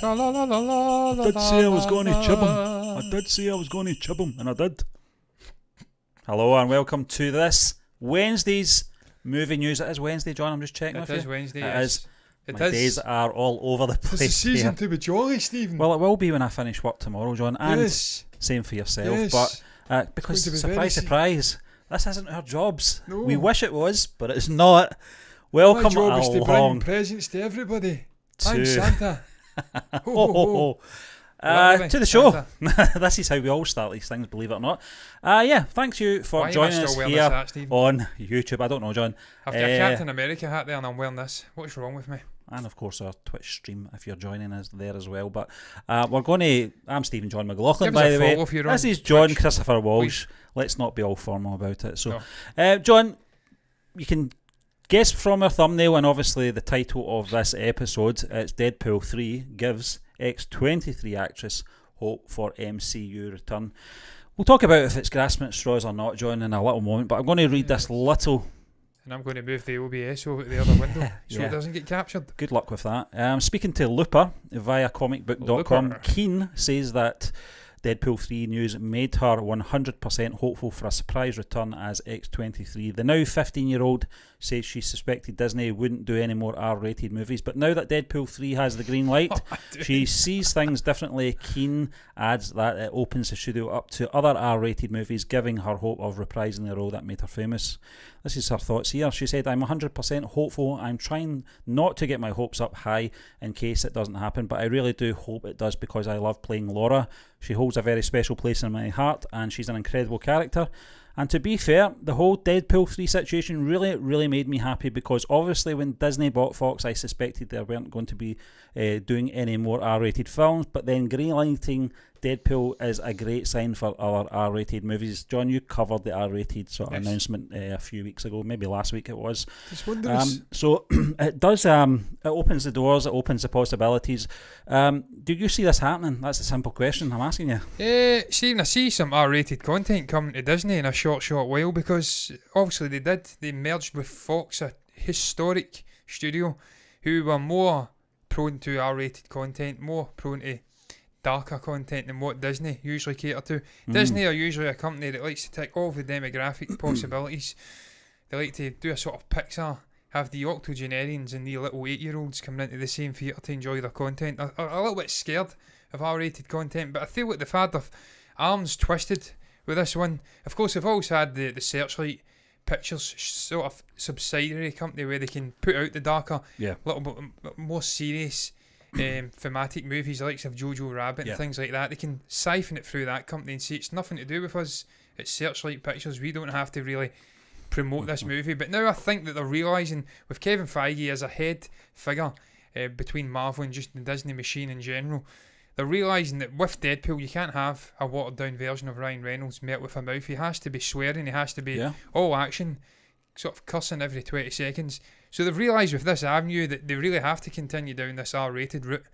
I did say I was going to chib him. And I did. Hello and welcome to this Wednesday's movie news. It is Wednesday, John. I'm just checking with you. It is Wednesday. It is. My days are all over the place. It's the season here. to be jolly, Stephen. Well, it will be when I finish work tomorrow, John. And yes. Same for yourself. Yes. But because surprise, this isn't our jobs. No. We wish it was, but it's not. Welcome My job along is to bring presents to everybody. I'm Santa. Ho, ho, ho. To the show. This is how we all start these things, believe it or not. Thanks you for joining us here on YouTube. I don't know, John. I've got a Captain America hat there and I'm wearing this. What's wrong with me? And of course our Twitch stream if you're joining us there as well. But we're going to... I'm Stephen John McLaughlin, by the way. This is John Twitch. Christopher Walsh. Please. Let's not be all formal about it. So, John, you can guess from our thumbnail and obviously the title of this episode, it's Deadpool 3 gives X-23 actress hope for MCU return. We'll talk about if it's grasping at straws or not, John, in a little moment, but I'm going to read this little... And I'm going to move the OBS over to the other window so it doesn't get captured. Good luck with that. Speaking to Looper via comicbook.com, Keen says that Deadpool 3 news made her 100% hopeful for a surprise return as X-23. The now 15-year-old says she suspected Disney wouldn't do any more R-rated movies, but now that Deadpool 3 has the green light, she sees things differently. Keen adds that it opens the studio up to other R-rated movies, giving her hope of reprising the role that made her famous. This is her thoughts here. She said, I'm 100% hopeful. I'm trying not to get my hopes up high in case it doesn't happen, but I really do hope it does because I love playing Laura. She holds a very special place in my heart and she's an incredible character. And to be fair, the whole Deadpool 3 situation really made me happy because obviously when Disney bought Fox, I suspected they weren't going to be doing any more R-rated films, but then greenlighting Deadpool is a great sign for other R-rated movies. John, you covered the R-rated sort of announcement a few weeks ago, maybe last week it was. So it does, it opens the doors, it opens the possibilities. Do you see this happening? That's a simple question I'm asking you. Stephen, I see some R-rated content coming to Disney in a short while because obviously they merged with Fox, a historic studio who were more prone to R-rated content, more prone to darker content than what Disney usually cater to. Disney are usually a company that likes to tick all the demographic possibilities. They like to do a sort of Pixar, have the octogenarians and the little 8-year-olds coming into the same theatre to enjoy their content. Are a little bit scared of R-rated content, but I feel like they've had their arms twisted with this one. Of course, they've always had the Searchlight Pictures sort of subsidiary company where they can put out the darker, little bit more serious thematic movies, the likes of Jojo Rabbit and things like that. They can siphon it through that company and say it's nothing to do with us, it's Searchlight Pictures, we don't have to really promote this movie. But now I think that they're realising, with Kevin Feige as a head figure between Marvel and just the Disney machine in general, they're realising that with Deadpool you can't have a watered down version of Ryan Reynolds met with a mouth. He has to be swearing, he has to be all action, sort of cussing every 20 seconds. So they've realised with this avenue that they really have to continue down this R-rated route.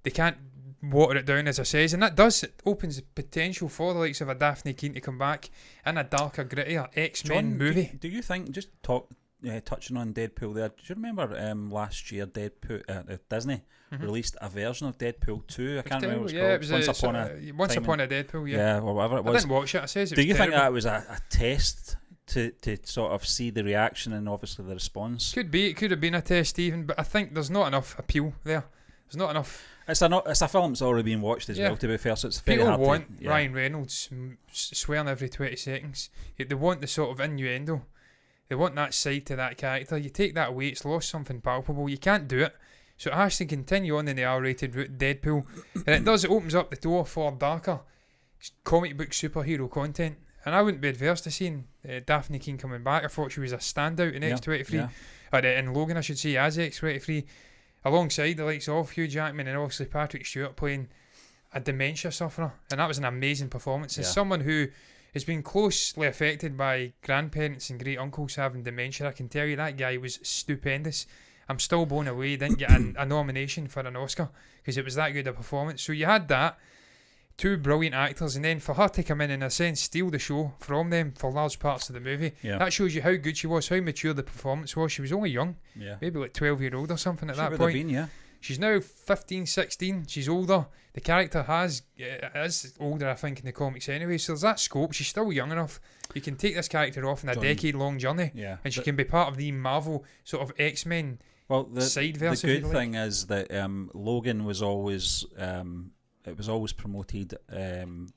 They can't water it down, as I says, and that does, it opens the potential for the likes of a Dafne Keen to come back in a darker, grittier X-Men movie. Do you think, just touching on Deadpool there, do you remember last year Deadpool Disney released a version of Deadpool 2? I can't remember what it's called. Once Upon a Deadpool, or whatever it was. I didn't watch it, I says it was Do you terrible. think that was a test to sort of see the reaction and obviously the response? Could be, it could have been a test, Stephen, but I think there's not enough appeal there. There's not enough. It's a film that's already been watched as well, to be fair, so it's very People hard want Ryan Reynolds swearing every 20 seconds. They want the sort of innuendo. They want that side to that character. You take that away, it's lost something palpable. You can't do it. So it has to continue on in the R-rated route, Deadpool. And it opens up the door for darker comic book superhero content. And I wouldn't be adverse to seeing Dafne Keen coming back. I thought she was a standout in X-23. In Logan, I should say, as X-23. Alongside the likes of Hugh Jackman and obviously Patrick Stewart playing a dementia sufferer. And that was an amazing performance. As someone who has been closely affected by grandparents and great uncles having dementia, I can tell you that guy was stupendous. I'm still blown away he didn't get a nomination for an Oscar because it was that good a performance. So you had that, two brilliant actors, and then for her to come in a sense, steal the show from them for large parts of the movie, that shows you how good she was, how mature the performance was. She was only young, maybe like 12-year-old or something at that point. She's now 15, 16. She's older. The character is older, I think, in the comics anyway. So there's that scope. She's still young enough. You can take this character off in a decade-long journey, and she can be part of the Marvel sort of X-Men side verse. The good thing is that Logan was always it was always promoted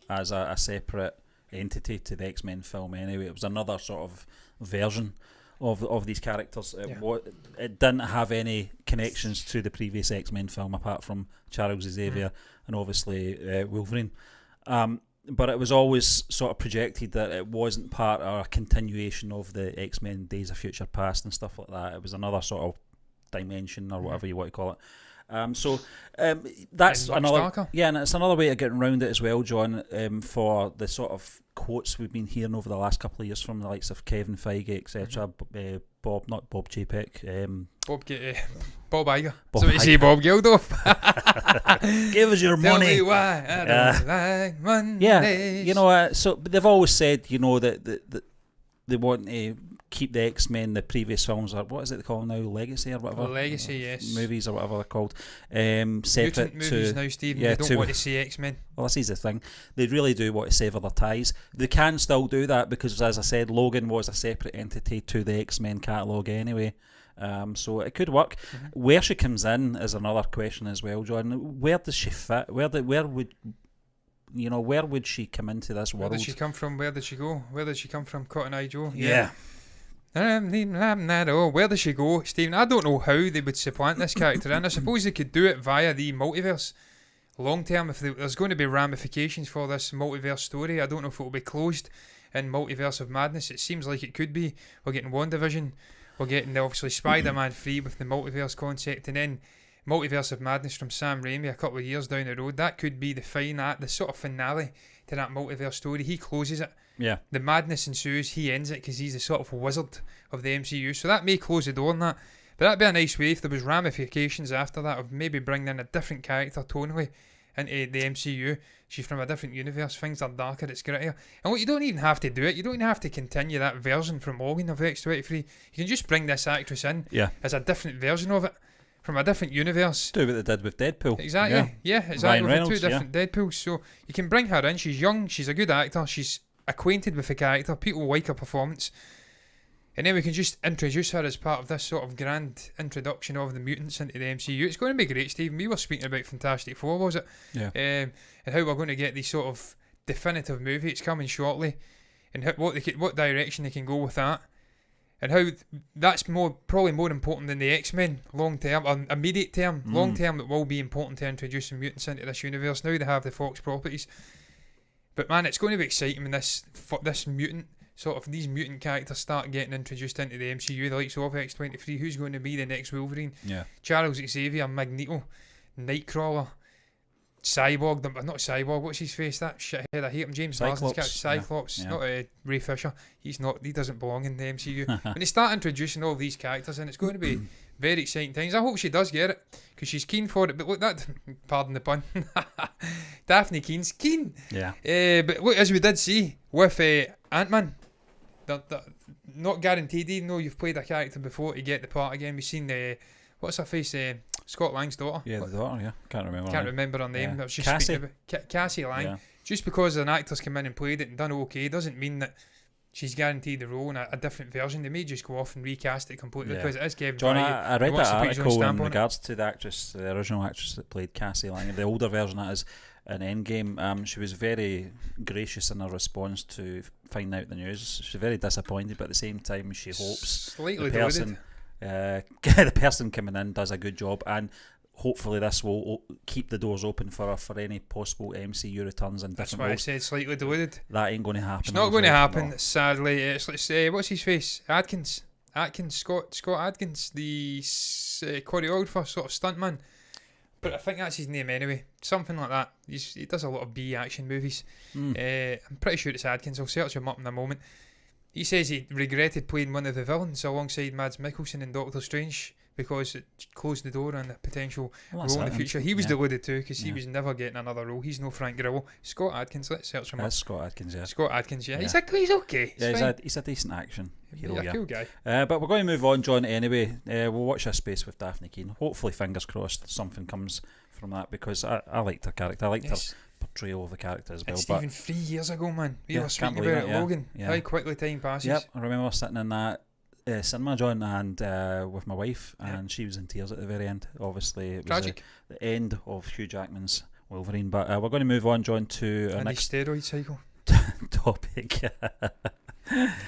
as a separate entity to the X-Men film anyway. It was another sort of version of these characters. It didn't have any connections to the previous X-Men film apart from Charles Xavier and obviously Wolverine. But it was always sort of projected that it wasn't part or a continuation of the X-Men Days of Future Past and stuff like that. It was another sort of dimension or whatever you want to call it. That's another darker. And it's another way of getting around it as well, John, for the sort of quotes we've been hearing over the last couple of years from the likes of Kevin Feige, etc. Bob Chapek, Bob Iger. So you say Bob Geldof. Give us your money. Tell me why I don't like Mondays. You know, so they've always said, you know, that they want to keep the X-Men, the previous films, or what is it they call them now, Legacy or whatever? Legacy, yes. Movies or whatever they're called. Separate movies now, Stephen. They don't want to see X-Men. Well, this is the thing. They really do want to sever their ties. They can still do that because, as I said, Logan was a separate entity to the X-Men catalogue anyway. So it could work. Where she comes in is another question as well, John. Where does she fit? Where would she come into this world? Where did she come from? Where did she go? Where did she come from? Cotton Eye Joe? Yeah. Where does she go, Stephen? I don't know how they would supplant this character, and I suppose they could do it via the multiverse. Long term, if there's going to be ramifications for this multiverse story, I don't know if it will be closed in Multiverse of Madness. It seems like it could be. We're getting WandaVision, we're getting obviously Spider-Man 3 with the multiverse concept, and then Multiverse of Madness from Sam Raimi a couple of years down the road. That could be the sort of finale to that multiverse story. He closes it. Yeah. The madness ensues. He ends it because he's the sort of wizard of the MCU. So that may close the door on that. But that'd be a nice way if there was ramifications after that of maybe bringing in a different character tonally into the MCU. She's from a different universe. Things are darker. It's grittier. And what you don't even have to do it. You don't even have to continue that version from Logan of X-23. You can just bring this actress in as a different version of it. From a different universe. Do what they did with Deadpool. Exactly. Yeah, exactly. Ryan Reynolds, with 2 different Deadpools. So you can bring her in. She's young. She's a good actor. She's acquainted with the character. People like her performance. And then we can just introduce her as part of this sort of grand introduction of the mutants into the MCU. It's going to be great, Stephen. We were speaking about Fantastic Four, was it? Yeah. And how we're going to get these sort of definitive movie. It's coming shortly. And what direction they can go with that. And how that's probably more important than the X-Men long term, or immediate term. Long term, it will be important to introduce some mutants into this universe. Now they have the Fox properties. But man, it's going to be exciting when this mutant, sort of these mutant characters start getting introduced into the MCU, the likes of X-23. Who's going to be the next Wolverine? Yeah. Charles Xavier, Magneto, Nightcrawler, Cyborg, not Cyborg, what's his face? That shithead, I hate him. James Marsden's cat, Cyclops, not Ray Fisher. He doesn't belong in the MCU. When they start introducing all these characters in, it's going to be very exciting times. I hope she does get it, because she's keen for it. But look, pardon the pun, Dafne Keen's keen. Yeah. But look, as we did see with Ant-Man, they're not guaranteed, even though you've played a character before, to get the part again. We've seen what's her face? Scott Lang's daughter. Yeah, the daughter, yeah. Can't remember her name. I was just Cassie. Cassie Lang. Yeah. Just because an actor's come in and played it and done okay doesn't mean that she's guaranteed the role in a different version. They may just go off and recast it completely because it is Kevin John, Feige. I read that article in regards to the actress, the original actress that played Cassie Lang, the older version that is in Endgame. She was very gracious in her response to finding out the news. She's very disappointed, but at the same time she hopes slightly the person coming in does a good job, and hopefully this will keep the doors open for any possible MCU returns and different That's why roles. I said slightly deluded. That ain't going to happen. It's not going to happen, sadly. It's what's his face? Scott Adkins, the choreographer, sort of stuntman. But I think that's his name anyway. Something like that. He does a lot of B action movies. I'm pretty sure it's Adkins. I'll search him up in a moment. He says he regretted playing one of the villains alongside Mads Mikkelsen in Doctor Strange because it closed the door on the potential Well, role in the future. He was deluded too, because he Yeah. was never getting another role. He's no Frank Grillo. Scott Adkins, let's search him up. That's Scott Adkins, yeah. Scott Adkins, yeah. Yeah. He's okay. Yeah, he's a decent action hero, He's a yeah. cool guy. But we're going to move on, John, anyway. We'll watch this space with Dafne Keen. Hopefully, fingers crossed, something comes from that, because I liked her character. I liked her portrayal of the character as well. It's But even 3 years ago, man. We Yeah, were can't speaking believe about it, it, yeah. Logan. Yeah. How quickly time passes. yep, I remember sitting in that cinema, John, and with my wife, and she was in tears at the very end. Obviously, it was Tragic. the end of Hugh Jackman's Wolverine. But we're going to move on, John, to our And his next steroid cycle. topic.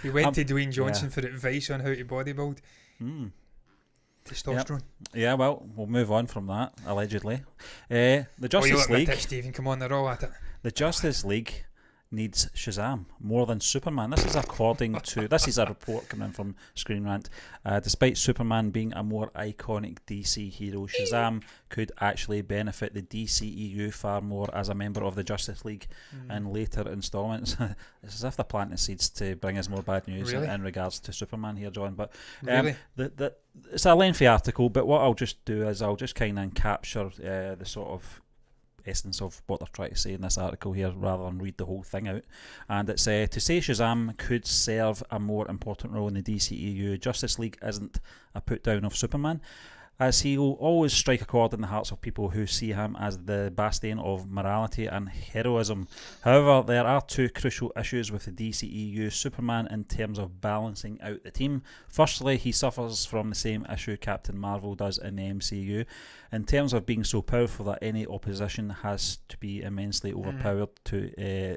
He went to Dwayne yeah. Johnson for advice on how to bodybuild. Testosterone. Yeah, well, we'll move on from that, allegedly. The You Justice look at League. it, Stephen. Come on, they're all at it. The Justice League needs Shazam more than Superman. This is according to this is a report coming in from Screen Rant. Despite Superman being a more iconic DC hero, Shazam could actually benefit the DCEU far more as a member of the Justice League in later installments. It's as if they're planting seeds to bring us more bad news in regards to Superman here, John. But Really? It's a lengthy article, but what I'll just do is I'll just kind of capture the sort of essence of what they're trying to say in this article here, rather than read the whole thing out. And it's to say Shazam could serve a more important role in the DCEU. Justice League isn't a put down of Superman, as he will always strike a chord in the hearts of people who see him as the bastion of morality and heroism. However, there are two crucial issues with the DCEU Superman in terms of balancing out the team. Firstly, he suffers from the same issue Captain Marvel does in the MCU, in terms of being so powerful that any opposition has to be immensely overpowered to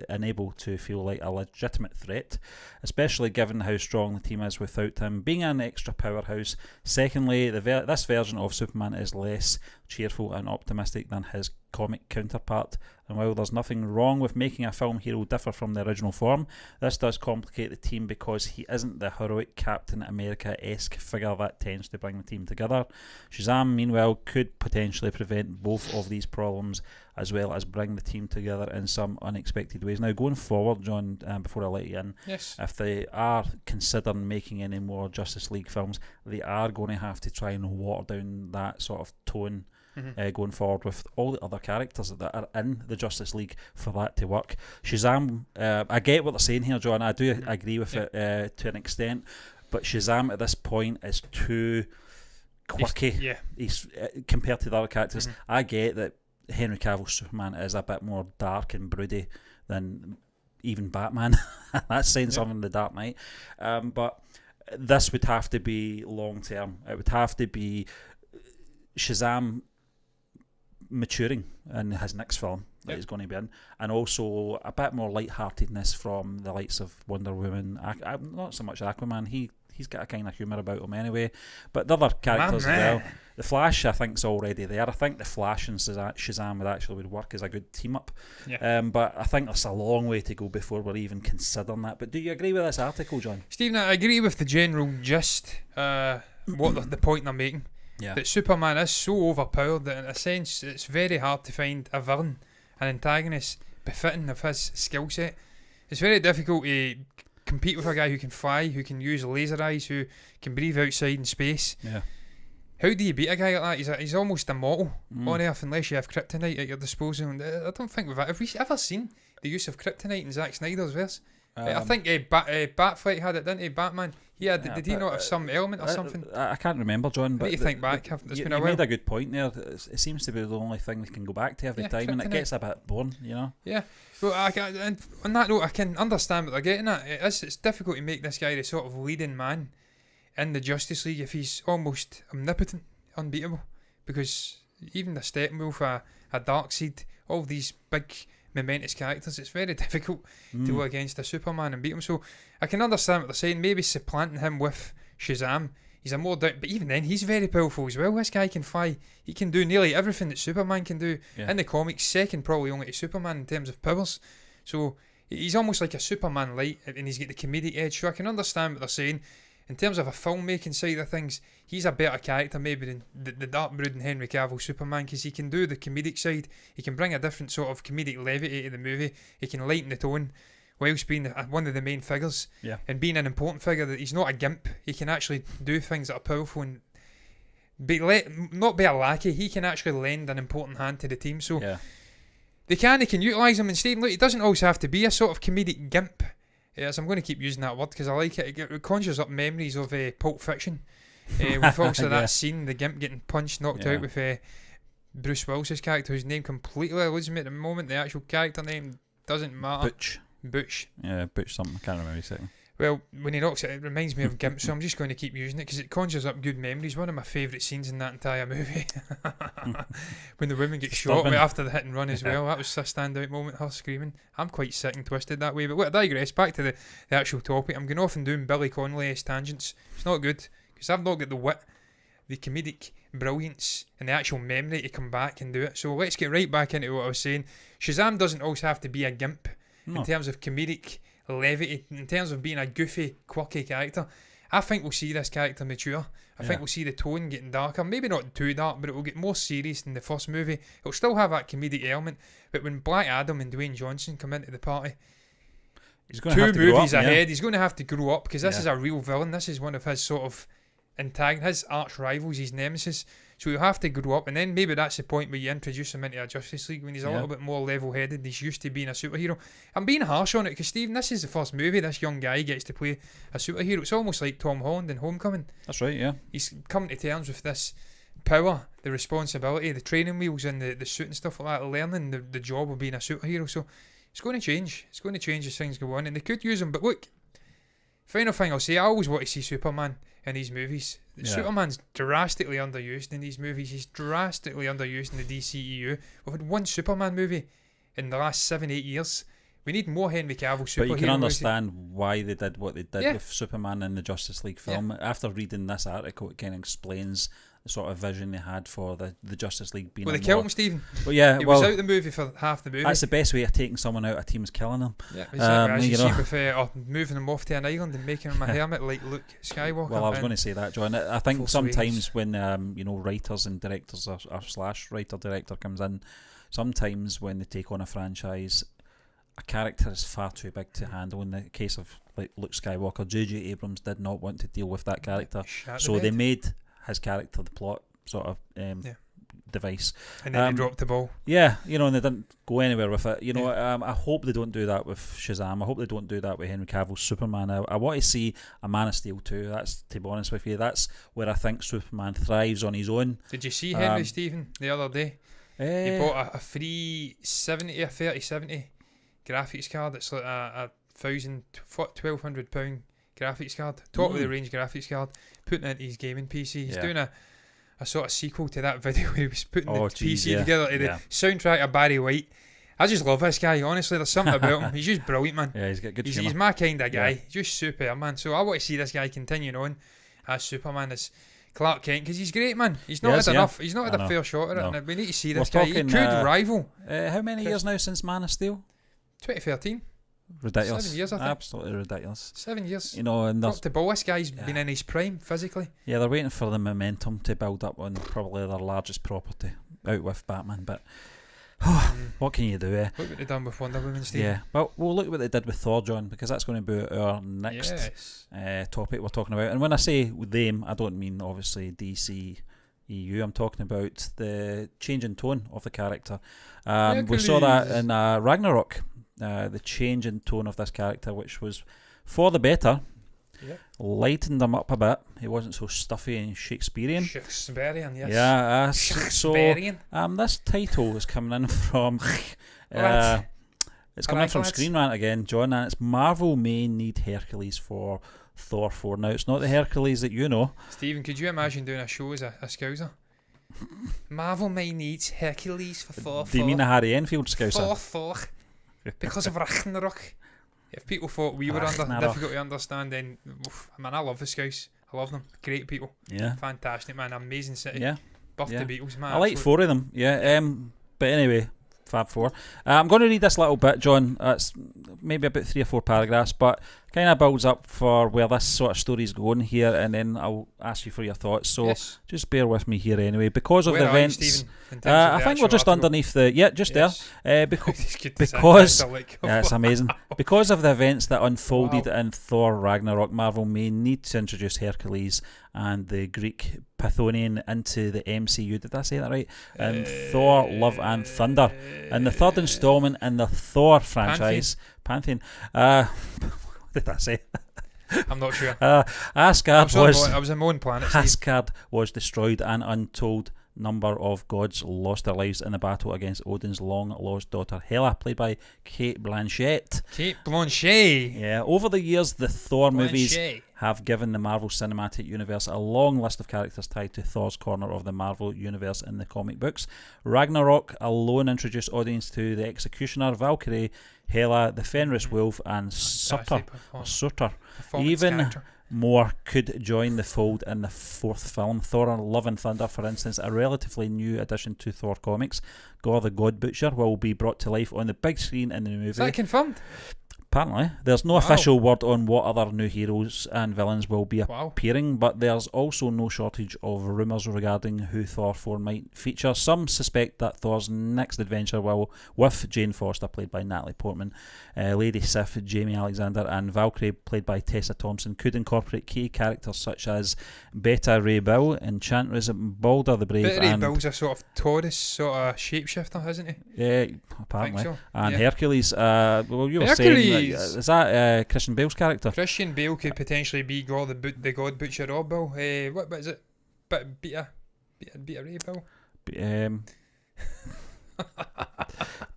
enable to feel like a legitimate threat, especially given how strong the team is without him being an extra powerhouse. Secondly, this version of Superman is less cheerful and optimistic than his comic counterpart, and while there's nothing wrong with making a film hero differ from the original form, this does complicate the team because he isn't the heroic Captain America-esque figure that tends to bring the team together. Shazam, meanwhile, could potentially prevent both of these problems, as well as bring the team together in some unexpected ways. Now, going forward, John, before I let you in, if they are considering making any more Justice League films, they are going to have to try and water down that sort of tone going forward with all the other characters that are in the Justice League for that to work. Shazam, I get what they're saying here, John. I do agree with it to an extent, but Shazam at this point is too quirky. He's compared to the other characters. I get that Henry Cavill's Superman is a bit more dark and broody than even Batman. That's saying something in The Dark Knight. But this would have to be long term. It would have to be Shazam maturing in his next film that he's going to be in, and also a bit more lightheartedness from the likes of Wonder Woman. Not so much Aquaman. He's got a kind of humour about him anyway, but the other characters as well. The Flash, I think, is already there. I think the Flash and Shazam would work as a good team up. But I think there's a long way to go before we're even considering that. But do you agree with this article, John? Stephen, I agree with the general gist, what the point they're making. That Superman is so overpowered that in a sense it's very hard to find a villain, an antagonist befitting of his skill set. It's very difficult to compete with a guy who can fly, who can use laser eyes, who can breathe outside in space. How do you beat a guy like that? He's almost immortal on Earth unless you have kryptonite at your disposal. And I don't think have we ever seen the use of kryptonite in Zack Snyder's verse? I think Batfleck had it, didn't he? Batman. Did he not have some element or something? I can't remember, John. But you think back. It's been a you while. made a good point there. It seems to be the only thing we can go back to every time, and it gets a bit boring, you know. Well, and on that note, I can understand what they're getting at. It's difficult to make this guy the sort of leading man in the Justice League if he's almost omnipotent, unbeatable. Because even the Steppenwolf, a Darkseid, all these big momentous characters, it's very difficult to go against a Superman and beat him. So I can understand what they're saying. Maybe supplanting him with Shazam. He's a more but even then he's very powerful as well. This guy can fly. He can do nearly everything that Superman can do in the comics, second probably only to Superman in terms of powers. So he's almost like a Superman light, and he's got the comedic edge. So I can understand what they're saying. In terms of a filmmaking side of things, he's a better character maybe than the dark brooding Henry Cavill Superman, because he can do the comedic side. He can bring a different sort of comedic levity to the movie. He can lighten the tone whilst being one of the main figures and being an important figure. That he's not a gimp. He can actually do things that are powerful and not be a lackey. He can actually lend an important hand to the team. So Yeah. they can utilise him. And Stephen, look, it doesn't always have to be a sort of comedic gimp. Yes, I'm going to keep using that word because I like it. It conjures up memories of Pulp Fiction. With also that scene, the gimp getting punched, knocked out with Bruce Willis's character, whose name completely eludes me at the moment. The actual character name doesn't matter. Butch. Yeah, Butch something. I can't remember his second. Well, when he knocks it reminds me of Gimp, so I'm just going to keep using it because it conjures up good memories. One of my favourite scenes in that entire movie. When the woman gets shot after the hit and run as well. That was a standout moment, her screaming. I'm quite sick and twisted that way. But I digress. Back to the actual topic. I'm going off and doing Billy Connolly-esque tangents. It's not good because I've not got the wit, the comedic brilliance and the actual memory to come back and do it. So let's get right back into what I was saying. Shazam doesn't always have to be a gimp in terms of comedic levity, in terms of being a goofy, quirky character. I think we'll see this character mature. I think we'll see the tone getting darker. Maybe not too dark, but it will get more serious than the first movie. It'll still have that comedic element. But when Black Adam and Dwayne Johnson come into the party, he's going to have to movies grow up, ahead, he's going to have to grow up because this is a real villain. This is one of his sort of his arch rivals, his nemesis. So he'll have to grow up, and then maybe that's the point where you introduce him into a Justice League when he's a little bit more level-headed. He's used to being a superhero. I'm being harsh on it because, Stephen, this is the first movie this young guy gets to play a superhero. It's almost like Tom Holland in Homecoming. That's right, yeah. He's coming to terms with this power, the responsibility, the training wheels and the suit and stuff like that, learning the job of being a superhero. So it's going to change. It's going to change as things go on, and they could use him. But look, final thing I'll say, I always want to see Superman in these movies. Superman's drastically underused in these movies. He's drastically underused in the DCEU. We've had one Superman movie in the last 7-8 years. We need more Henry Cavill superhero. But you can understand why they did what they did with Superman in the Justice League film. After reading this article, it kind of explains the sort of vision they had for the Justice League being. Well, they killed him, Stephen. Well, yeah, he was out the movie for half the movie. That's the best way of taking someone out of a team is killing them. Yeah, exactly. As you see with moving them off to an island and making him a hermit like Luke Skywalker. Well, I was going to say that, John. I think sometimes when writers and directors or slash writer-director comes in, sometimes when they take on a franchise, a character is far too big to handle. In the case of like Luke Skywalker, J.J. Abrams did not want to deal with that character, so they made his character the plot sort of device, and then they dropped the ball. Yeah, and they didn't go anywhere with it. I hope they don't do that with Shazam. I hope they don't do that with Henry Cavill's Superman. I want to see a Man of Steel too. That's, to be honest with you, that's where I think Superman thrives on his own. Did you see Henry Stephen the other day? He bought a free 3070 graphics card. It's like a £1,200 graphics card, top of the range graphics card, putting it into his gaming PC. He's doing a sort of sequel to that video where he was putting the PC together to the soundtrack of Barry White. I just love this guy, honestly. There's something about him. He's just brilliant, man. Yeah, he's got good He's my kind of guy. He's just superb, man. So I want to see this guy continuing on as Superman, as Clark Kent, because he's great, man. He's not had enough. He's not had a fair shot at it, and we need to see this guy. He could rival. How many years now since Man of Steel? 2013. Ridiculous. 7 years, I think. Absolutely ridiculous. 7 years. And up to ball. This guy's been in his prime physically. Yeah, they're waiting for the momentum to build up on probably their largest property, out with Batman. But what can you do? Look what they've done with Wonder Woman, Steve. Yeah, but we'll look at what they did with Thor, John, because that's going to be our next topic we're talking about. And when I say them, I don't mean obviously DCEU. I'm talking about the change in tone of the character. We saw that in Ragnarok. The change in tone of this character, which was for the better, lightened him up a bit. He wasn't so stuffy and Shakespearean. Shakespearean, yes. Yeah, so this title is coming in from it's coming in from Screen Rant again, John, and it's Marvel may need Hercules for Thor 4. Now, it's not the Hercules that you know. Stephen, could you imagine doing a show as a Scouser? Marvel may need Hercules for Thor 4. Do you mean a Harry Enfield Scouser? Thor. Because of Ragnarok. If people thought we were difficult to understand, then man, I love the Scouts. I love them. Great people. Yeah. Fantastic, man. Amazing city. Yeah. Buff the Beatles, man. I like 4 of them. Yeah. But anyway, Fab 4. I'm going to read this little bit, John. It's maybe about 3 or 4 paragraphs, but kind of builds up for where this sort of story's going here, and then I'll ask you for your thoughts. So just bear with me here anyway. Because of the events, you, Stephen, I think we're just underneath the there. Because it's amazing. Because of the events that unfolded in Thor Ragnarok, Marvel may need to introduce Hercules and the Greek Pantheon into the MCU. Did I say that right? And Thor: Love and Thunder, and the third installment in the Thor franchise, Pantheon. What did I say? I'm not sure. Asgard I was in my own planet. Asgard was destroyed, and untold number of gods lost their lives in the battle against Odin's long-lost daughter Hela, played by Cate Blanchett. Yeah, over the years, the Thor movies have given the Marvel Cinematic Universe a long list of characters tied to Thor's corner of the Marvel Universe in the comic books. Ragnarok alone introduced audience to the Executioner, Valkyrie, Hela, the Fenris Wolf, and Surtur. Even more could join the fold in the fourth film, Thor: Love and Thunder, for instance, a relatively new addition to Thor comics. Gorr the God Butcher will be brought to life on the big screen in the movie. Is that confirmed? Apparently. There's no official word on what other new heroes and villains will be appearing, but there's also no shortage of rumours regarding who Thor 4 might feature. Some suspect that Thor's next adventure will, with Jane Foster, played by Natalie Portman, Lady Sif, Jamie Alexander, and Valkyrie, played by Tessa Thompson, could incorporate key characters such as Beta Ray Bill, Enchantress, Balder the Brave, Beta Ray Bill's a sort of Taurus sort of shapeshifter, isn't he? Yeah, apparently. So. And Hercules, well, you were saying... Is that Christian Bale's character? Christian Bale could potentially be Gorr the God Butcher or Bill. What is it? Beta Ray Bill?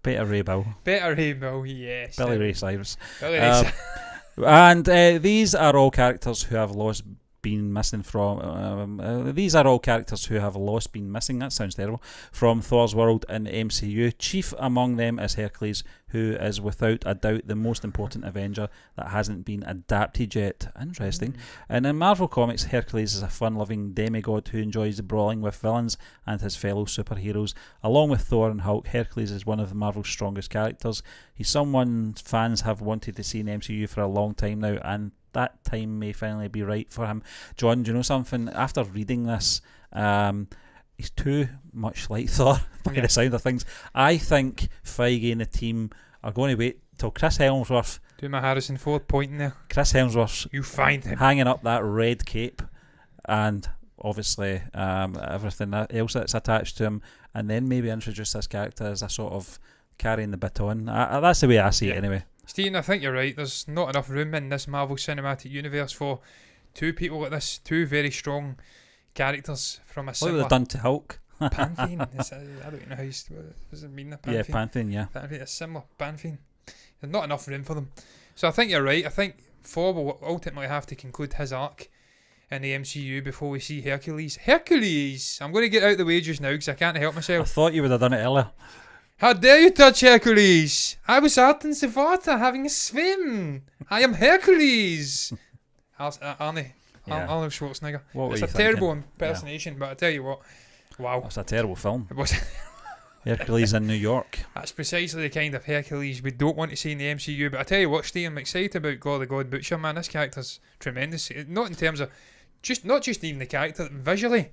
Beta Ray Bill. Beta Ray Bill, yes. Billy Ray Cyrus. And these are all characters who have been missing from these are all characters who have been missing, that sounds terrible, from Thor's world in the MCU. Chief among them is Hercules, who is without a doubt the most important Avenger that hasn't been adapted yet. Interesting. And in Marvel Comics, Hercules is a fun-loving demigod who enjoys brawling with villains and his fellow superheroes. Along with Thor and Hulk, Hercules is one of Marvel's strongest characters. He's someone fans have wanted to see in the MCU for a long time now, and that time may finally be right for him. John, do you know something? After reading this, he's too much like Thor by the sound of things. I think Feige and the team are going to wait till Chris Hemsworth. Do my Harrison Ford pointing there. Chris Hemsworth's you find him hanging up that red cape, and obviously everything else that's attached to him, and then maybe introduce this character as a sort of carrying the baton. That's the way I see it anyway. Stephen, I think you're right. There's not enough room in this Marvel Cinematic Universe for two people like this, two very strong characters from a similar... What have they done to Hulk? Pantheon? I don't know how you... What does it mean, the Pantheon? Yeah, Pantheon, yeah. A similar Pantheon. There's not enough room for them. So I think you're right. I think Thor will ultimately have to conclude his arc in the MCU before we see Hercules. Hercules! I'm going to get out of the way just now because I can't help myself. I thought you would have done it earlier. How dare you touch Hercules? I was out in the water having a swim. I am Hercules. Arnold Schwarzenegger. It's a terrible impersonation, but I tell you what, wow. It's a terrible film. It was. Hercules in New York. That's precisely the kind of Hercules we don't want to see in the MCU. But I tell you what, Steve, I'm excited about Gorr the God Butcher, man. This character's tremendous. Not in terms of not just even the character, visually.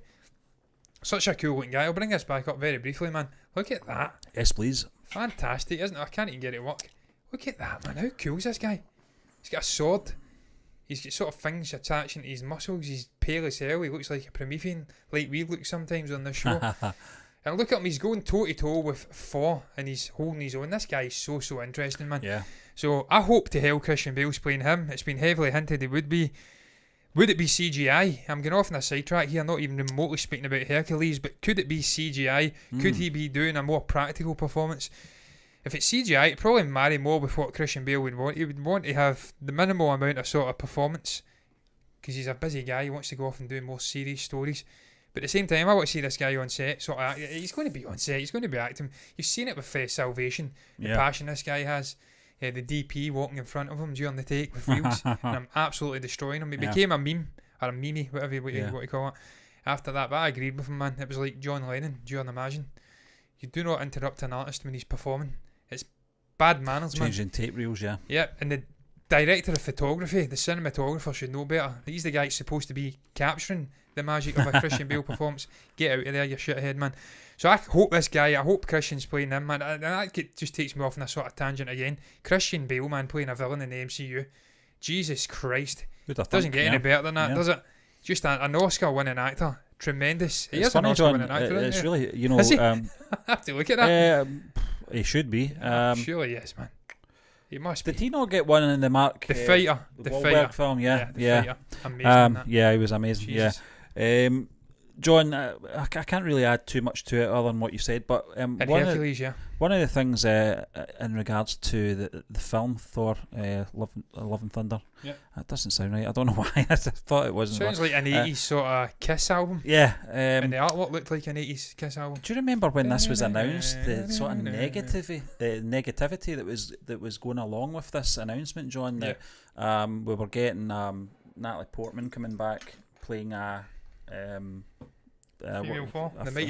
Such a cool looking guy. I'll bring this back up very briefly, man. Look at that. Yes, please. Fantastic, isn't it? I can't even get it to work. Look at that, man. How cool is this guy? He's got a sword. He's got sort of things attaching to his muscles. He's pale as hell. He looks like a Promethean, like we look sometimes on this show. And look at him. He's going toe-to-toe with Thor, and he's holding his own. This guy is so interesting, man. Yeah. So I hope to hell Christian Bale's playing him. It's been heavily hinted it would be. Would it be CGI? I'm going off on a sidetrack here, not even remotely speaking about Hercules, but could it be CGI? Could he be doing a more practical performance? If it's CGI, it'd probably marry more with what Christian Bale would want. He would want to have the minimal amount of sort of performance, because he's a busy guy. He wants to go off and do more serious stories. But at the same time, I want to see this guy on set. He's going to be on set. He's going to be acting. You've seen it with Salvation, the passion this guy has. The DP walking in front of him during the take with wheels, and I'm absolutely destroying him. He became a meme, or a meme, whatever you want to call it, after that. But I agreed with him, man. It was like John Lennon during Imagine. You do not interrupt an artist when he's performing. It's bad manners, man. Changing tape reels, yeah. Yeah, and director of photography, the cinematographer, should know better. He's the guy that's supposed to be capturing the magic of a Christian Bale performance. Get out of there, you shithead, man. So I hope Christian's playing him, man. And that just takes me off on a sort of tangent again. Christian Bale, man, playing a villain in the MCU. Jesus Christ. Doesn't get any better than that, does it? Just an Oscar-winning actor. Tremendous. He is an Oscar-winning actor, isn't he? It's really, you know... Is he? I have to look at that. He should be. Surely yes, man. He must be. Did he not get one in the Mark? The Fighter. The Wahlberg film, The Fighter. Amazing. Yeah, he was amazing. Jesus. Yeah. John, I can't really add too much to it other than what you said, but Hercules, one of the things in regards to the film Thor, Love and Thunder, that doesn't sound right. I don't know why. I thought it wasn't. Sounds like an 80s sort of Kiss album. Yeah. And the artwork looked like an 80s Kiss album. Do you remember when this was announced, the sort of negativity that was going along with this announcement, John? That we were getting Natalie Portman coming back playing a... the Mighty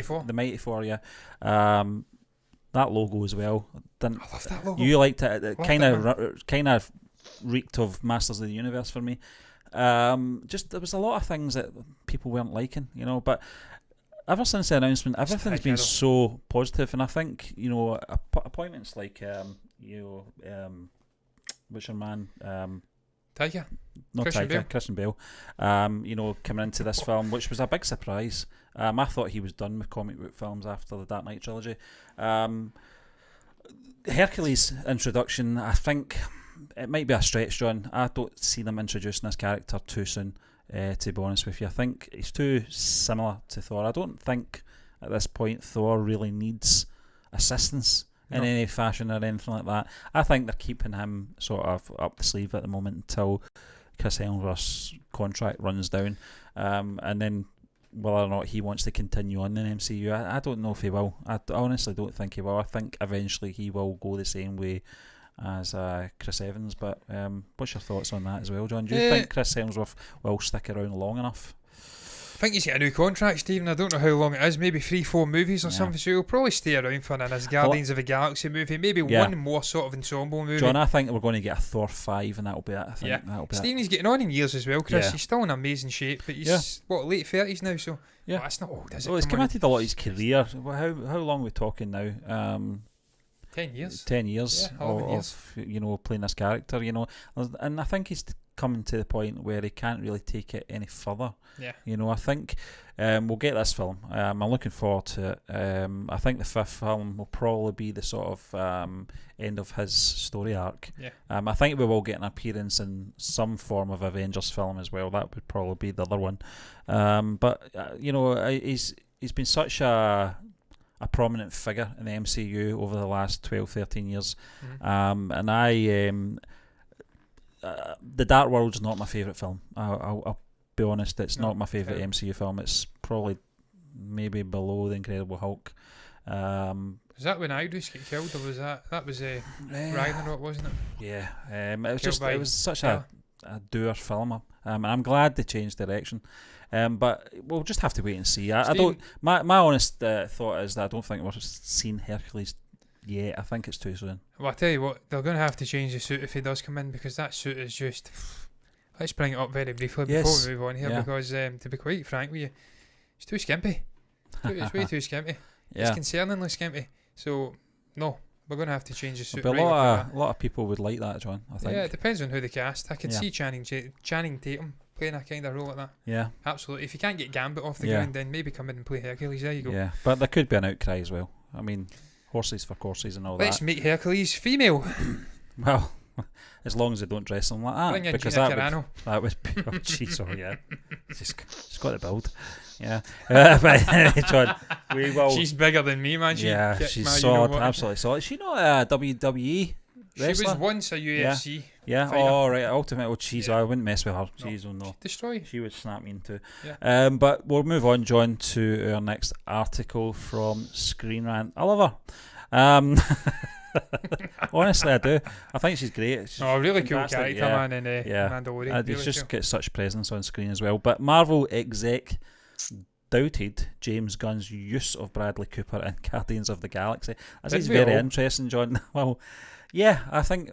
Four. The Mighty Four, yeah. That logo as well. I love that logo. You liked it. It kind of reeked of Masters of the Universe for me. Just there was a lot of things that people weren't liking, you know. But ever since the announcement, everything's been so positive, and I think, you know, appointments like what's your man? Taika? Not Christian Taika, Bale? Christian Bale. You know, coming into this film, which was a big surprise. I thought he was done with comic book films after the Dark Knight trilogy. Hercules' introduction, I think it might be a stretch, John. I don't see them introducing this character too soon, to be honest with you. I think he's too similar to Thor. I don't think at this point Thor really needs assistance in any fashion or anything like that. I think they're keeping him sort of up the sleeve at the moment until Chris Hemsworth's contract runs down, and then whether or not he wants to continue on in MCU, I don't know if he will. I honestly don't think he will. I think eventually he will go the same way as Chris Evans. But what's your thoughts on that as well, John? Do you think Chris Hemsworth will stick around long enough? I think he's got a new contract, Stephen. I don't know how long it is, maybe 3-4 movies or something, so he'll probably stay around for an Guardians of the Galaxy movie, maybe one more sort of ensemble movie. John, I think we're going to get a Thor 5 and that'll be it. I think that'll be Stephen, he's getting on in years as well, Chris. He's still in amazing shape, but he's late 30s now, so that's not old, is it? Well, he's committed a lot of his career. How long are we talking now? 10 years. 10 years, of you know, playing this character, you know, and I think he's coming to the point where he can't really take it any further. You know, I think we'll get this film. I'm looking forward to it. I think the 5th film will probably be the sort of end of his story arc. I think we will get an appearance in some form of Avengers film as well. That would probably be the other one. But you know, he's been such a prominent figure in the MCU over the last 12-13 years. And I The Dark World's not my favourite film. I'll be honest, it's not my favourite MCU film. It's probably maybe below The Incredible Hulk. Was that when Idris got killed, or was that was Ragnarok, wasn't it? Yeah, it was such a dour film, and I'm glad they changed direction. But we'll just have to wait and see. I don't. My honest thought is that I don't think we're seeing Hercules yet. I think it's too soon. Well, I tell you what, they're going to have to change the suit if he does come in, because that suit is just. Let's bring it up very briefly before we move on here, because to be quite frank with you, it's too skimpy. It's way too skimpy. It's concerningly skimpy. So no, we're going to have to change the suit. But a lot of people would like that, John. I think. Yeah, it depends on who they cast. I could see Channing Tatum playing a kind of role like that. Yeah, absolutely. If you can't get Gambit off the ground, then maybe come in and play Hercules. There you go. Yeah, but there could be an outcry as well. I mean, horses for courses and all that. Let's make Hercules female. Well, as long as they don't dress them like that. Bring in because Gina that would be. Oh, jeez, it's got the build. Yeah, but John, we will. She's bigger than me, man. She's solid, absolutely solid. Is she not a WWE wrestler? She was once a UFC. Yeah. Oh, right. Ultimate. Oh, jeez, I wouldn't mess with her. Jeez, oh no. Destroy. She would snap me in two. Yeah. But we'll move on, John, to our next article from Screen Rant. I love her. Honestly, I do. I think she's great. She's really cool character, man. And Mandalorian. He's just got such presence on screen as well. But Marvel exec doubted James Gunn's use of Bradley Cooper in Guardians of the Galaxy. This is very interesting, John. Well, Yeah, I think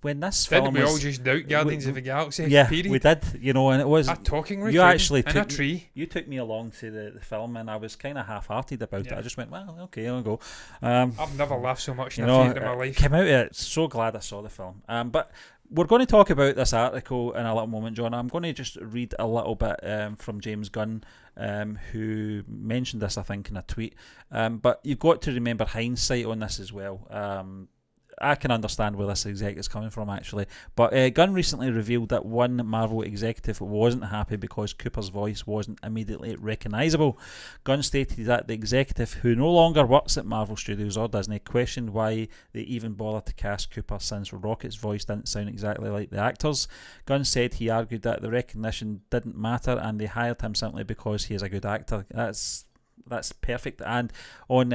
when this film Didn't we was, all just doubt Guardians of the Galaxy? yeah, period? we did, and it was A talking raccoon you actually in a took tree. you took me along to the film, and I was kind of half-hearted about it. I just went, well, okay, I'll go. I've never laughed so much in a theatre in my life. Came out of it, so glad I saw the film. But we're going to talk about this article in a little moment, John. I'm going to just read a little bit from James Gunn, who mentioned this, I think, in a tweet. But you've got to remember hindsight on this as well. I can understand where this exec is coming from, actually. But Gunn recently revealed that one Marvel executive wasn't happy because Cooper's voice wasn't immediately recognisable. Gunn stated that the executive, who no longer works at Marvel Studios or Disney, questioned why they even bothered to cast Cooper since Rocket's voice didn't sound exactly like the actor's. Gunn said he argued that the recognition didn't matter and they hired him simply because he is a good actor. That's perfect, and on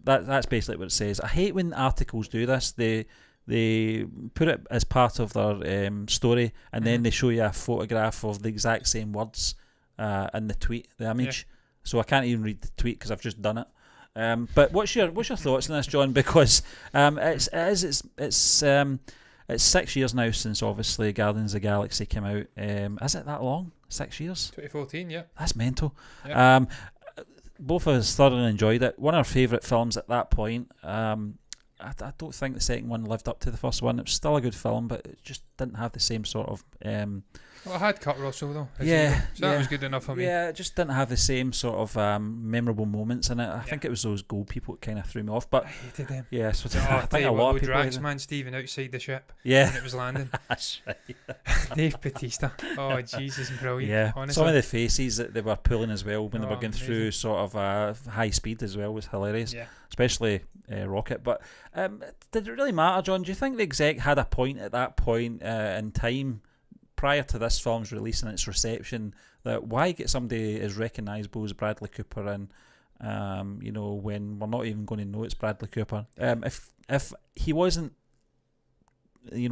that's basically what it says. I hate when articles do this. They put it as part of their story, and then they show you a photograph of the exact same words in the tweet, the image. So I can't even read the tweet because I've just done it. But what's your thoughts on this, John? Because it's 6 years now since obviously Guardians of the Galaxy came out. Is it that long? 6 years? 2014, yeah. That's mental. Yeah. Both of us thoroughly enjoyed it. One of our favourite films at that point. I don't think the second one lived up to the first one. It was still a good film, but it just didn't have the same sort of... Well, I had Kurt Russell though. So that was good enough for me. Yeah, it just didn't have the same sort of memorable moments in it. I think it was those gold people that kind of threw me off. But I hated them. Yeah, so I think a lot of people... Draxman Steven outside the ship. Yeah. When it was landing. That's right. Dave Bautista. Oh, Jesus, brilliant. Yeah, honestly. Some of the faces that they were pulling as well when they were going amazing. through sort of high speed as well was hilarious. Yeah. Especially Rocket. But did it really matter, John? Do you think the exec had a point at that point in time prior to this film's release and its reception that why get somebody as recognisable as Bradley Cooper and when we're not even going to know it's Bradley Cooper? If he wasn't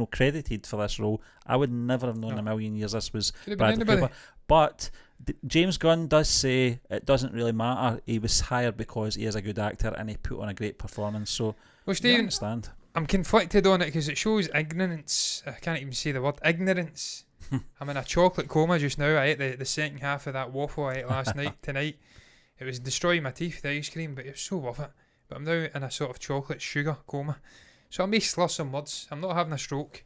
credited for this role, I would never have known in a million years this was Bradley Cooper. But James Gunn does say it doesn't really matter. He was hired because he is a good actor and he put on a great performance. So, well, Stephen, I understand. I'm conflicted on it because it shows ignorance. I can't even say the word ignorance. I'm in a chocolate coma just now. I ate the second half of that waffle I ate last night. Tonight, it was destroying my teeth, the ice cream, but it was so worth it. But I'm now in a sort of chocolate sugar coma. So I may slur some words. I'm not having a stroke.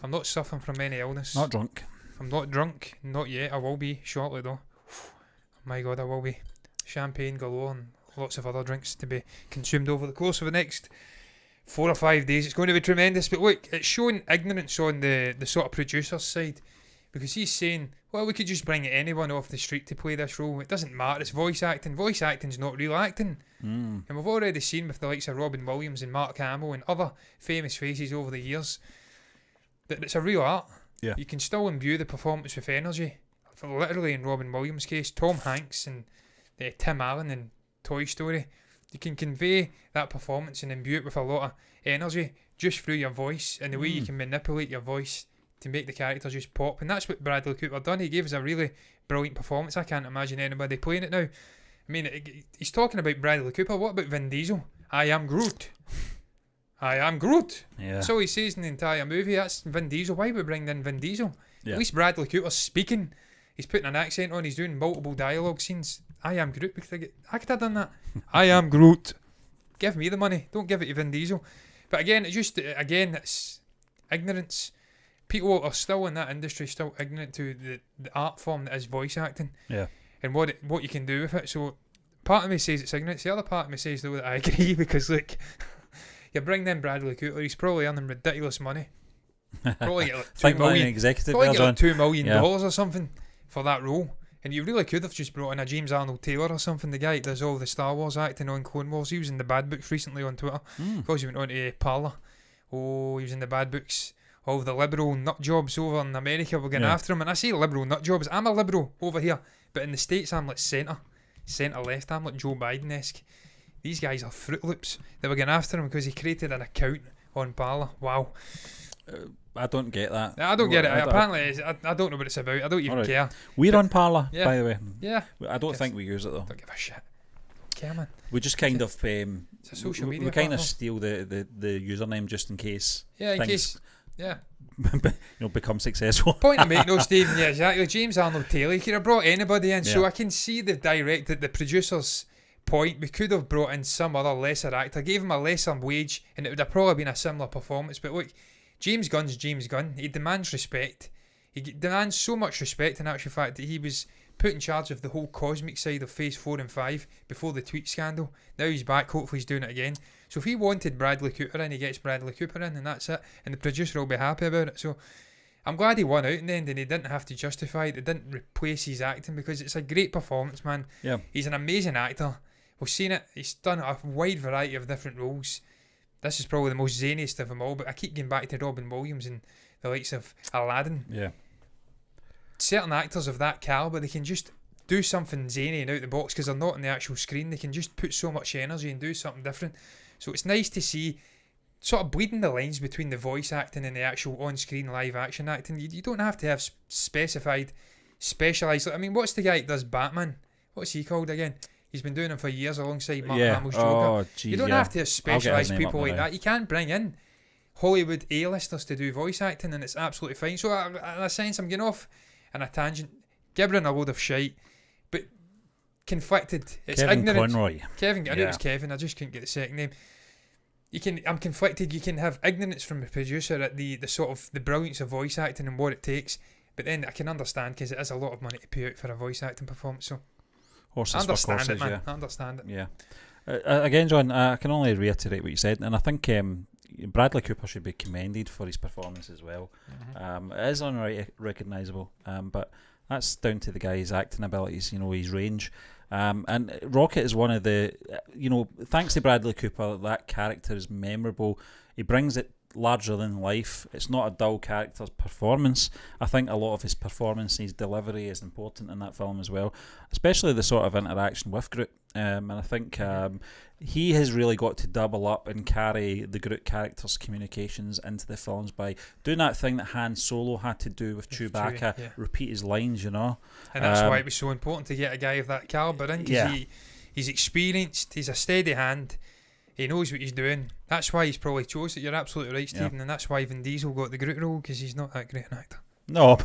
I'm not suffering from any illness. Not drunk. I'm not drunk. Not yet. I will be shortly though. My God, I will be. Champagne galore and lots of other drinks to be consumed over the course of the next 4 or 5 days. It's going to be tremendous. But look, it's showing ignorance on the sort of producer's side. Because he's saying, well, we could just bring anyone off the street to play this role. It doesn't matter. It's voice acting. Voice acting's not real acting. And we've already seen with the likes of Robin Williams and Mark Hamill and other famous faces over the years that it's a real art. Yeah. You can still imbue the performance with energy. For literally, in Robin Williams' case, Tom Hanks and Tim Allen in Toy Story, you can convey that performance and imbue it with a lot of energy just through your voice and the way you can manipulate your voice to make the character just pop. And that's what Bradley Cooper done. He gave us a really brilliant performance. I can't imagine anybody playing it now. I mean, he's talking about Bradley Cooper. What about Vin Diesel? I am Groot. I am Groot. Yeah. That's all he says in the entire movie. That's Vin Diesel. Why would we bring in Vin Diesel? Yeah. At least Bradley Cooper's speaking. He's putting an accent on. He's doing multiple dialogue scenes. I am Groot. I could have done that. I am Groot. Give me the money. Don't give it to Vin Diesel. But again, it's ignorance. People are still in that industry, still ignorant to the art form that is voice acting. Yeah. And what you can do with it. So part of me says it's ignorance. The other part of me says though that I agree because look, you bring in Bradley Cooper, he's probably earning ridiculous money. Probably get like $2 million. Executive probably get like $2 million Yeah. or something for that role. And you really could have just brought in a James Arnold Taylor or something, the guy that does all the Star Wars acting on Clone Wars. He was in the Bad Books recently on Twitter. Because he went on to Parler. Oh, he was in the Bad Books. All the liberal nut jobs over in America were going after him. And I say liberal nut jobs. I'm a liberal over here. But in the States, I'm like centre left. I'm like Joe Biden-esque. These guys are Fruit Loops. They were going after him because he created an account on Parler. Wow. I don't get that. I don't get it. Apparently, I don't know what it's about. I don't even care. We're on Parler, by the way. Yeah. I don't think we use it though. Don't give a shit. care, man. We just kind of It's a social media we kind of platform. steal the username just in case. Yeah, in things, case. Yeah. become successful. Point to make, though, Stephen. Yeah, exactly. James Arnold Taylor, he could have brought anybody in. So Yeah. I can see the producers' point. We could have brought in some other lesser actor, gave him a lesser wage, and it would have probably been a similar performance. But look, James Gunn's James Gunn. He demands respect. He demands so much respect in actual fact that he was put in charge of the whole cosmic side of Phase 4 and 5 before the tweet scandal. Now he's back, hopefully he's doing it again. So if he wanted Bradley Cooper in, he gets Bradley Cooper in, and that's it. And the producer will be happy about it. So I'm glad he won out in the end, and he didn't have to justify it. It didn't replace his acting, because it's a great performance, man. Yeah. He's an amazing actor. We've seen it. He's done a wide variety of different roles. This is probably the most zaniest of them all, but I keep getting back to Robin Williams and the likes of Aladdin. Yeah. Certain actors of that calibre, they can just do something zany and out the box because they're not on the actual screen. They can just put so much energy and do something different. So it's nice to see sort of bleeding the lines between the voice acting and the actual on-screen live action acting. You don't have to have specialised. I mean, what's the guy that does Batman? What's he called again? He's been doing it for years alongside Mark Hamill's Joker. Oh, geez, You don't yeah. have to have specialised people like now. that. You can bring in Hollywood A-listers to do voice acting, and it's absolutely fine. So in a sense, I'm getting off on a tangent, gibbering a load of shite, but conflicted. It's Kevin ignorant. Conroy. Kevin, I knew it was Kevin. I just couldn't get the second name. I'm conflicted. You can have ignorance from the producer at the sort of the brilliance of voice acting and what it takes, but then I can understand because it is a lot of money to pay out for a voice acting performance. So Horses I understand for courses, it, man. yeah. I understand it. Yeah. Again, John, I can only reiterate what you said, and I think Bradley Cooper should be commended for his performance as well. It is unrecognisable, but that's down to the guy's acting abilities, his range. And Rocket is one of the, thanks to Bradley Cooper, that character is memorable. He brings it larger than life. It's not a dull character's performance. I think a lot of his performance and his delivery is important in that film as well, especially the sort of interaction with Groot. And I think he has really got to double up and carry the Groot character's communications into the films by doing that thing that Han Solo had to do with Chewbacca, repeat his lines, And that's why it was so important to get a guy of that calibre in, because he's experienced, he's a steady hand, he knows what he's doing. That's why he's probably chose it. You're absolutely right, Stephen, and that's why Vin Diesel got the Groot role, because he's not that great an actor. No.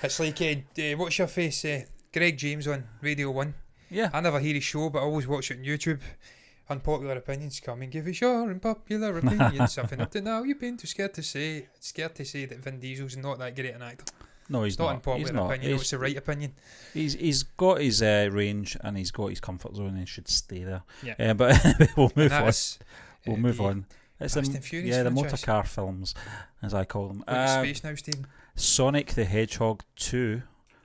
It's like, what's your face? Greg James on Radio 1. Yeah. I never hear his show, but I always watch it on YouTube. Unpopular opinions come and give us your unpopular opinions. Something up to now you've been too scared to say that Vin Diesel's not that great an actor. No, he's not. not. Unpopular He's not. opinion. It's the right opinion. He's got his range and he's got his comfort zone and he should stay there. Yeah. But we'll move on. We'll move the on. It's Fast and Furious the franchise. motor car films, as I call them. Space now, Stephen. Sonic the Hedgehog 2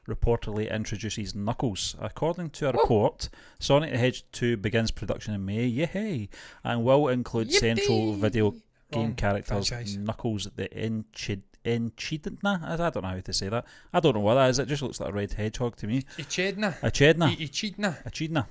reportedly introduces Knuckles. According to a report, Sonic the Hedgehog 2 begins production in May, yay, and will include central video game characters franchise. Knuckles the Echidna. I don't know how to say that. I don't know what that is. It just looks like a red hedgehog to me. Echidna. Echidna. Echidna.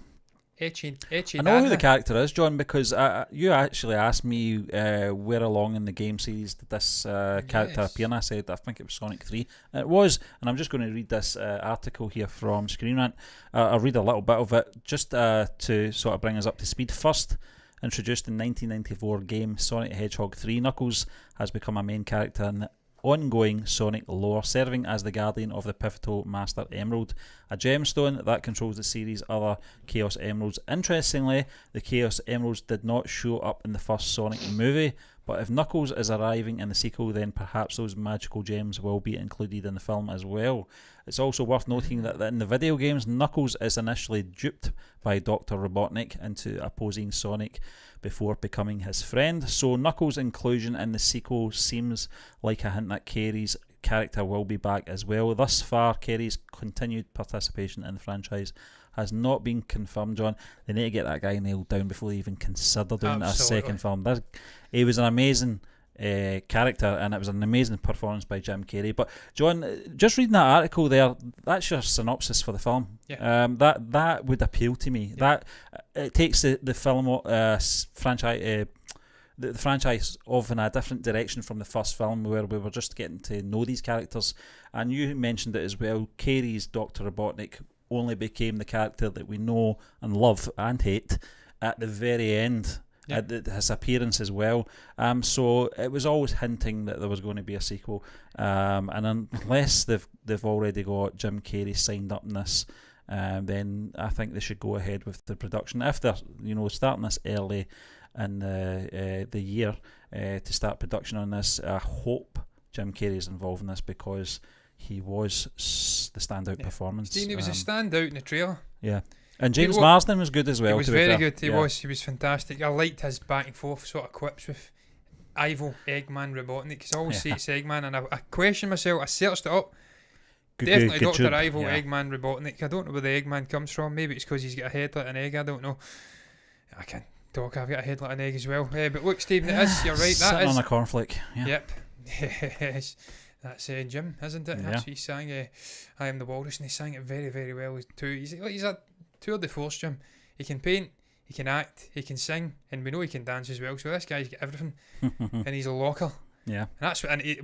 I know who the character is, John, because you actually asked me where along in the game series did this character appear, and I said I think it was Sonic 3. And it was, and I'm just going to read this article here from Screen Rant. I'll read a little bit of it just to sort of bring us up to speed. First, introduced in 1994 game Sonic the Hedgehog 3, Knuckles has become a main character in the ongoing Sonic lore, serving as the guardian of the pivotal Master Emerald, a gemstone that controls the series' other Chaos Emeralds. Interestingly, the Chaos Emeralds did not show up in the first Sonic movie, but if Knuckles is arriving in the sequel, then perhaps those magical gems will be included in the film as well. It's also worth noting that in the video games, Knuckles is initially duped by Dr. Robotnik into opposing Sonic before becoming his friend, so Knuckles' inclusion in the sequel seems like a hint that Carey's character will be back as well. Thus far, Carey's continued participation in the franchise has not been confirmed, John. They need to get that guy nailed down before they even consider doing a second film. He was an amazing character, and it was an amazing performance by Jim Carrey. But John, just reading that article there, that's your synopsis for the film. That would appeal to me. That it takes the film franchise. The franchise off in a different direction from the first film, where we were just getting to know these characters. And you mentioned it as well, Carey's Dr. Robotnik only became the character that we know and love and hate at the very end. His appearance as well. So it was always hinting that there was going to be a sequel. And unless they've already got Jim Carrey signed up in this, then I think they should go ahead with the production. If they're starting this early in the year to start production on this, I hope Jim Carrey's involved in this because he was the standout performance. He was a standout in the trailer. Yeah. And James Marsden was good as well. He was very good. He was fantastic. I liked his back and forth sort of quips with Ivo, Eggman, Robotnik, because I always say it's Eggman, and I question myself. I searched it up. Definitely Dr. Ivo, Eggman, Robotnik. I don't know where the Eggman comes from. Maybe it's because he's got a head like an egg. I don't know. I can't talk. I've got a head like an egg as well. But look, Stephen, it is. You're right. That is on a cornflake. Yeah. Yep. Yes. That's Jim, isn't it? Yeah. That's what he sang. I Am the Walrus, and he sang it very, very well too. He's a tour de force, Jim. He can paint, he can act, he can sing, and we know he can dance as well. So this guy's got everything, and he's a locker. Yeah.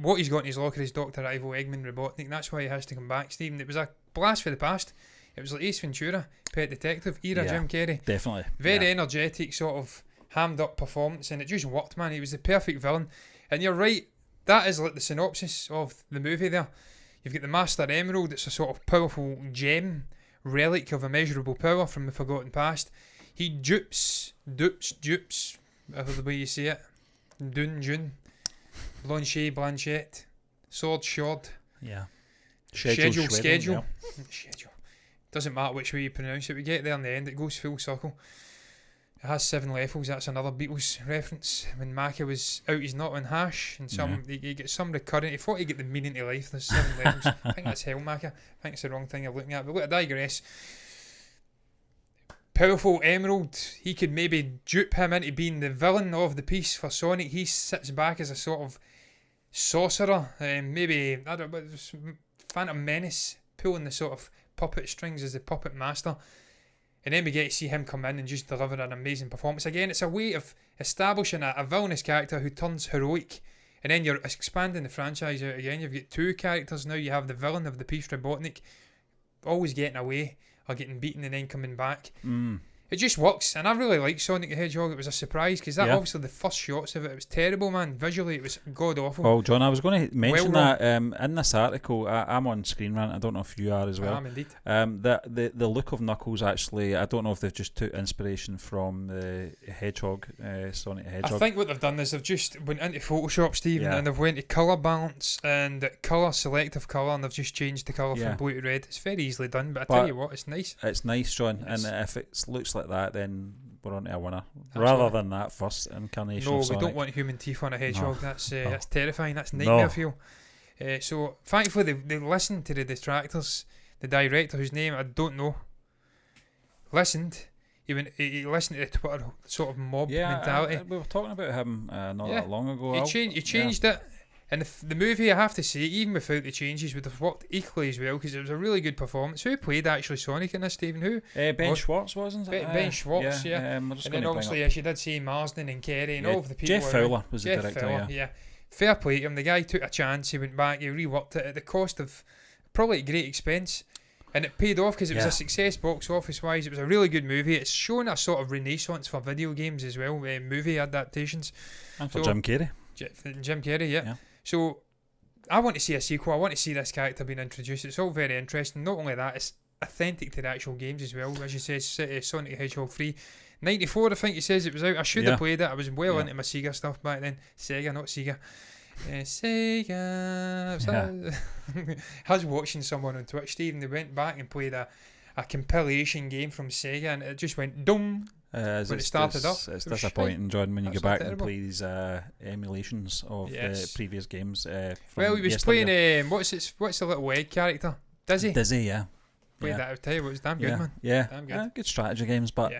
What he's got in his locker is Dr. Ivo, Eggman, Robotnik. And that's why he has to come back, Stephen. It was a blast for the past. It was like Ace Ventura, Pet Detective era, Jim Carrey. Definitely. Very energetic, sort of hammed up performance, and it just worked, man. He was the perfect villain. And you're right, that is like the synopsis of the movie there. You've got the Master Emerald. It's a sort of powerful gem, relic of immeasurable power from the forgotten past. He dupes, whatever the way you say it. June, Blanchette, Sword, yeah, Schedule. Yeah. Schedule. Doesn't matter which way you pronounce it. We get there in the end. It goes full circle. It has 7 levels. That's another Beatles reference. When Mackie was out his nut on hash, and he gets some recurring. He thought he'd get the meaning to life. There's 7 levels. I think that's hell, Mackie. I think it's the wrong thing you're looking at. But look, I digress. Powerful Emerald. He could maybe dupe him into being the villain of the piece for Sonic. He sits back as a sort of sorcerer. Maybe, I don't know, Phantom Menace pulling the sort of puppet strings as the puppet master. And then we get to see him come in and just deliver an amazing performance. Again, it's a way of establishing a villainous character who turns heroic. And then you're expanding the franchise out again. You've got 2 characters now. You have the villain of the piece, Robotnik, always getting away or getting beaten and then coming back. It just works, and I really like Sonic the Hedgehog. It was a surprise because obviously the first shots of it was terrible, man. Visually, it was god awful. Well, John, I was going to mention that in this article. I'm on Screen Rant. I don't know if you are as well. I am indeed. The look of Knuckles actually. I don't know if they've just took inspiration from the Hedgehog, Sonic the Hedgehog. I think what they've done is they've just went into Photoshop, Stephen, and they've went to colour balance and selective colour, and they've just changed the colour from blue to red. It's very easily done, but I tell you what, it's nice. It's nice, John, and if it looks like that, then we're on to a winner. Rather than that first incarnation of Sonic. We don't want human teeth on a hedgehog. No. That's terrifying. That's nightmare fuel. So thankfully they listened to the detractors. The director, whose name I don't know, listened. He listened to the Twitter sort of mob mentality. We were talking about him not that long ago. He changed it. And the movie, I have to say, even without the changes, would have worked equally as well because it was a really good performance. Who played actually Sonic in this, Stephen? Who? Ben Schwartz, wasn't it? Ben Schwartz, yeah. And then obviously, as you did say, Marsden and Carey and all of the people. Jeff Fowler was the director, Fowler, yeah. Fair play to him. The guy took a chance. He went back. He reworked it at the cost of probably a great expense. And it paid off because it was a success box office wise. It was a really good movie. It's shown a sort of renaissance for video games as well, movie adaptations. And for Jim Carrey. Jim Carrey, yeah. So I want to see a sequel. I want to see this character being introduced. It's all very interesting. Not only that, it's authentic to the actual games as well. As you say, Sonic the Hedgehog 3. 94, I think he says it was out. I should have played it. I was well into my Sega stuff back then. Sega, not Sega. Sega. I was watching someone on Twitch, Stephen. They went back and played a compilation game from Sega, and it just went dum when it started up. It's disappointing, John, when you go back and play these emulations of the previous games. Well, he was playing. What's the little egg character? Dizzy. Dizzy, yeah. Played that. I'll tell you what, it was damn good, man. Yeah, damn good. Good strategy games, but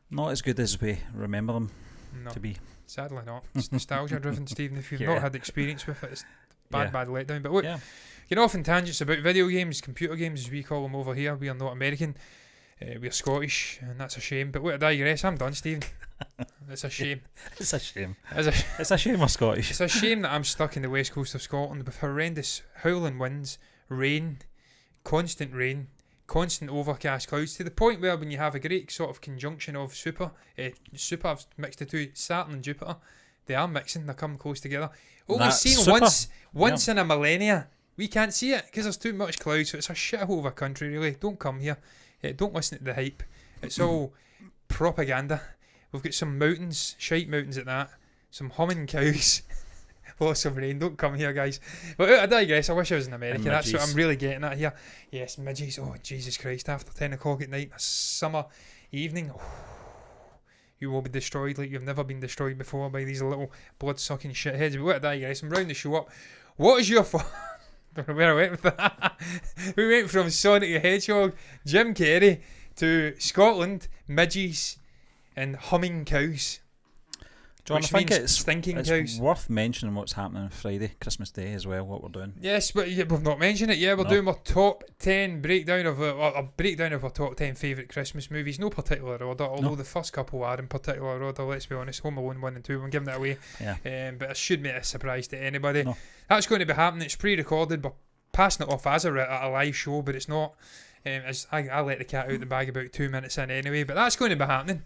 not as good as we remember them to be. Sadly not. It's nostalgia driven, Stephen. If you've not had experience with it, it's bad letdown. But look, you're off in tangents about video games, computer games as we call them over here. We are not American. We're Scottish, and that's a shame. But look, I digress. I'm done, Stephen. It's a shame. It's a shame. It's a shame we're Scottish. It's a shame that I'm stuck in the west coast of Scotland with horrendous howling winds, rain, constant rain, constant overcast clouds, to the point where when you have a great sort of conjunction of super, I've mixed the two, Saturn and Jupiter, they are mixing, they come close together. Only seen once in a millennia. We can't see it because there's too much cloud, so it's a shithole of a country, really. Don't come here. Don't listen to the hype. It's all propaganda. We've got some mountains, shite mountains at that, some humming cows, lots of rain. Don't come here, guys. But I digress. I wish I was in America. That's what I'm really getting at here. Yes, midges. Oh, Jesus Christ. After 10 o'clock at night, a summer evening, you will be destroyed like you've never been destroyed before by these little blood-sucking shitheads. But what I digress. I'm round the show up. What is your don't know where I went with that. We went from Sonic the Hedgehog, Jim Carrey, to Scotland, midges, and humming cows. John, I think it's cows. worth mentioning what's happening on Friday, Christmas Day as well, what we're doing. Yes, but we've not mentioned it. Yeah, we're doing our top 10 breakdown of a breakdown of our top 10 favourite Christmas movies. No particular order, although the first couple are in particular order. Let's be honest, Home Alone 1 and 2, I'm giving that away. Yeah. But it should be a surprise to anybody. No. That's going to be happening. It's pre-recorded, but passing it off as a live show, but it's not. I let the cat out the bag about 2 minutes in anyway, but that's going to be happening.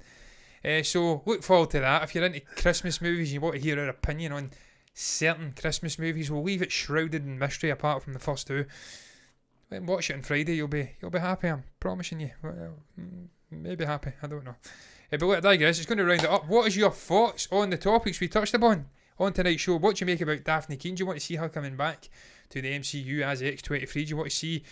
So look forward to that. If you're into Christmas movies and you want to hear our opinion on certain Christmas movies, we'll leave it shrouded in mystery apart from the first two. Watch it on Friday, you'll be happy, I'm promising you. Well, maybe happy, I don't know. But look, I digress, it's going to round it up. What is your thoughts on the topics we touched upon on tonight's show? What do you make about Dafne Keen? Do you want to see her coming back to the MCU as X-23? Do you want to see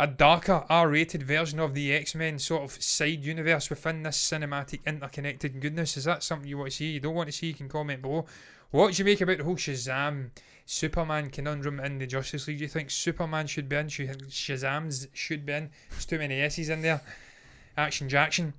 a darker R-rated version of the X-Men sort of side universe within this cinematic interconnected goodness? Is that something you want to see? You don't want to see? You can comment below. What do you make about the whole Shazam Superman conundrum in the Justice League? Do you think Superman should be in? Shazam's should be in? There's too many S's in there. Action Jackson.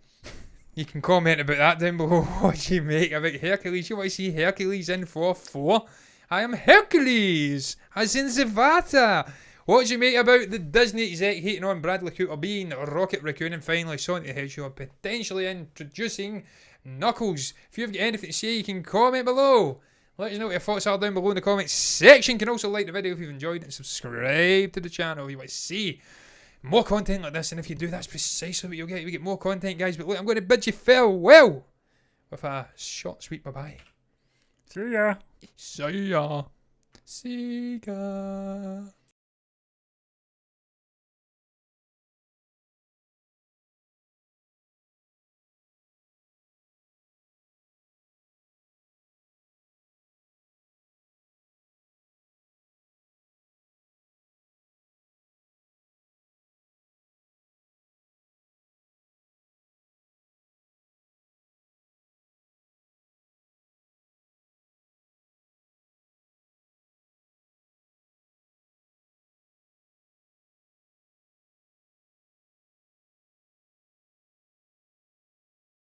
You can comment about that down below. What do you make about Hercules? You want to see Hercules in 4-4? I am Hercules, as in Zavata. What do you make about the Disney exec hating on Bradley Cooper being Rocket Raccoon, and finally Sonic the Hedgehog potentially introducing Knuckles? If you've got anything to say, you can comment below. Let us know what your thoughts are down below in the comments section. You can also like the video if you've enjoyed it and subscribe to the channel if you want to see more content like this. And if you do, that's precisely what you'll get. You get more content, guys. But look, I'm going to bid you farewell with a short, sweet bye-bye. See ya. See ya. See ya.